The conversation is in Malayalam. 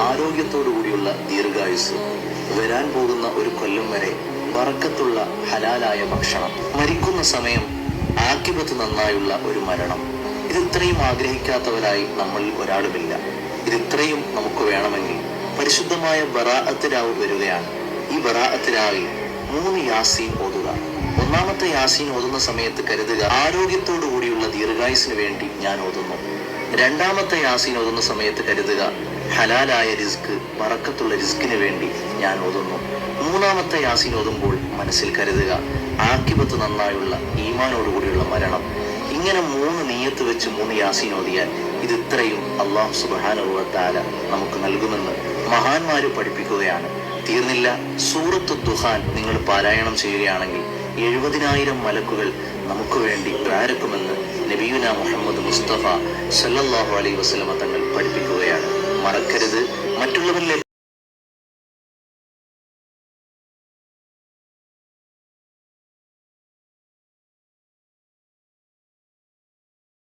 ആരോഗ്യത്തോടുകൂടിയുള്ള ദീർഘായുസ്, വരാൻ പോകുന്ന ഒരു കൊല്ലം വരെ ബറക്കത്തുള്ള ഹലാലായ ഭക്ഷണം, മരിക്കുന്ന സമയം ആഖിബത്ത് നന്നായുള്ള ഒരു മരണം. ഇതിത്രയും ആഗ്രഹിക്കാത്തവരായി നമ്മളിൽ ഒരാളുമില്ല. ഇതിത്രയും നമുക്ക് വേണമെങ്കിൽ പരിശുദ്ധമായ ബറാഅത്ത് രാവ് വരികയാണ്. ഈ ബറാഅത്ത് രാവിൽ 3 യാസീൻ ഓതുക. ഒന്നാമത്തെ യാസീൻ ഓതുന്ന സമയത്ത് കരുതുക, ആരോഗ്യത്തോടു കൂടിയുള്ള ദീർഘായുസിന് വേണ്ടി ഞാൻ ഓതുന്നു. രണ്ടാമത്തെ യാസീൻ ഓതുന്ന സമയത്ത് കരുതുക, ഹലാലായ റിസ്ക്, ബറക്കത്തുള്ള റിസ്കിന് വേണ്ടി ഞാൻ ഓതുന്നു. മൂന്നാമത്തെ യാസീൻ ഓതുമ്പോൾ മനസ്സിൽ കരുതുക, ആഖിബത്ത് നന്നായുള്ള ഈമാനോടുകൂടിയുള്ള മരണം. ഇങ്ങനെ 3 നിയ്യത്ത് വെച്ച് 3 യാസീൻ ഓതിയാൽ ഇത് ഇത്രയും അല്ലാഹു സുബ്ഹാനഹു വ തആല നമുക്ക് നൽകുമെന്ന് മഹാന്മാര് പഠിപ്പിക്കുകയാണ്. തീർന്നില്ല, സൂറത്തു ദുഹാൻ നിങ്ങൾ പാരായണം ചെയ്യുകയാണെങ്കിൽ 70,000 മലക്കുകൾ നമുക്ക് വേണ്ടി പ്രാരക്കുമെന്ന് നബിയുന മുഹമ്മദ് മുസ്തഫ സല്ലല്ലാഹു അലൈഹി വസല്ലമ തങ്ങൾ പഠിപ്പിക്കുകയാണ്. മറക്കരുത്, മറ്റുള്ളവരിലെ